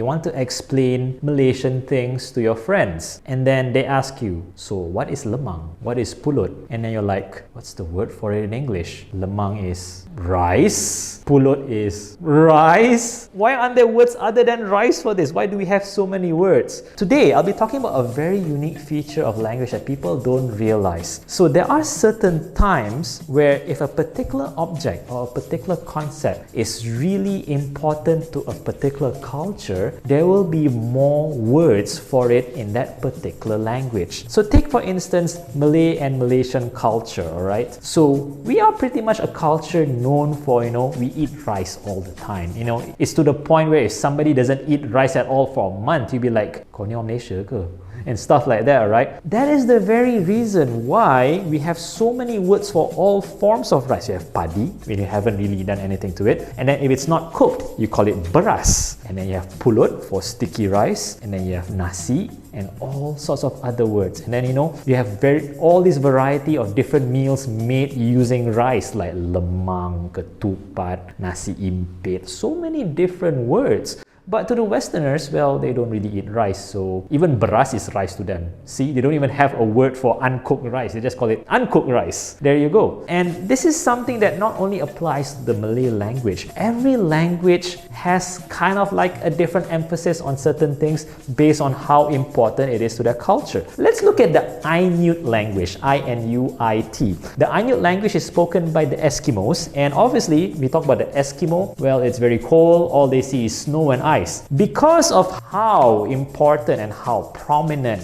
You want to explain Malaysian things to your friends, and then they ask you, so what is lemang? What is pulut? And then you're like, what's the word for it in English? Lemang is rice. Pulut is rice. Why aren't there words other than rice for this? Why do we have so many words? Today, I'll be talking about a very unique feature of language that people don't realize. So there are certain times where if a particular object or a particular concept is really important to a particular culture, there will be more words for it in that particular language. So take for instance Malay and Malaysian culture, alright? So we are pretty much a culture known for, we eat rice all the time. It's to the point where if somebody doesn't eat rice at all for a month, you'll be like, kau ni orang Malaysia ke? And stuff like that, right? That is the very reason why we have so many words for all forms of rice. You have padi, when you haven't really done anything to it. And then if it's not cooked, you call it beras. And then you have pulut for sticky rice. And then you have nasi and all sorts of other words. And then, you have all this variety of different meals made using rice, like lemang, ketupat, nasi impit. So many different words. But to the Westerners, well, they don't really eat rice, so even beras is rice to them. See, they don't even have a word for uncooked rice. They just call it uncooked rice. There you go. And this is something that not only applies to the Malay language. Every language has kind of like a different emphasis on certain things based on how important it is to their culture. Let's look at the Inuit language, I-N-U-I-T. The Inuit language is spoken by the Eskimos, and obviously, we talk about the Eskimo, well, it's very cold, all they see is snow and ice. Because of how important and how prominent,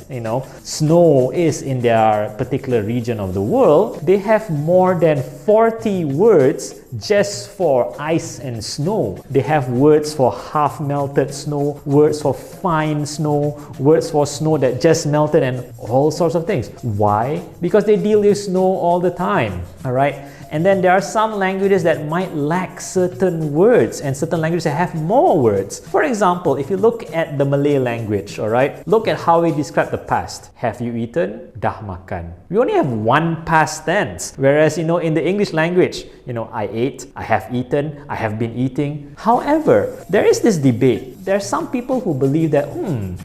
snow is in their particular region of the world, they have more than 40 words just for ice and snow. They have words for half melted snow, words for fine snow, words for snow that just melted, and all sorts of things. Why? Because they deal with snow all the time, alright? And then there are some languages that might lack certain words, and certain languages that have more words. For example, if you look at the Malay language, alright, look at how we describe the past. Have you eaten? Dah makan. We only have one past tense. Whereas, in the English language, I ate, I have eaten, I have been eating. However, there is this debate. There are some people who believe that,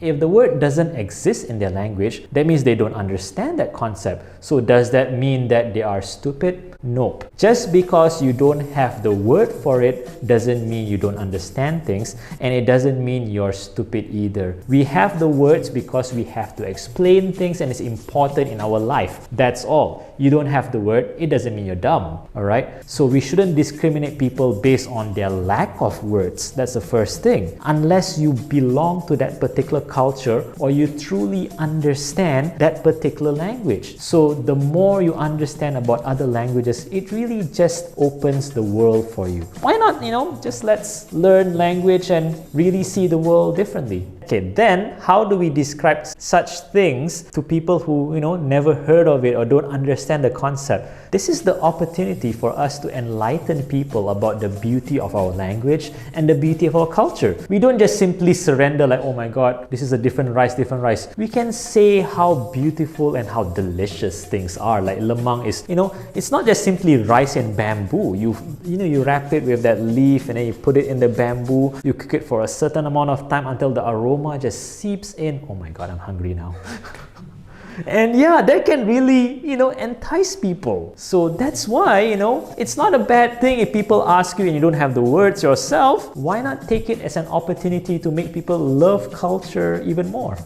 if the word doesn't exist in their language, that means they don't understand that concept. So does that mean that they are stupid? Nope. Just because you don't have the word for it doesn't mean you don't understand things, and it doesn't mean you're stupid either. We have the words because we have to explain things and it's important in our life. That's all. You don't have the word, it doesn't mean you're dumb, alright? So we shouldn't discriminate people based on their lack of words. That's the first thing. Unless you belong to that particular culture or you truly understand that particular language. So the more you understand about other languages, it really just opens the world for you. Why not, just let's learn language and really see the world differently. Okay, then how do we describe such things to people who, never heard of it or don't understand the concept? This is the opportunity for us to enlighten people about the beauty of our language and the beauty of our culture. We don't just simply surrender like, oh my God, this is a different rice. We can say how beautiful and how delicious things are. Like lemang is, it's not just simply rice and bamboo. You wrap it with that leaf and then you put it in the bamboo. You cook it for a certain amount of time until the aroma just seeps in. Oh my God, I'm hungry now. And yeah, that can really, entice people. So that's why, it's not a bad thing if people ask you and you don't have the words yourself. Why not take it as an opportunity to make people love culture even more?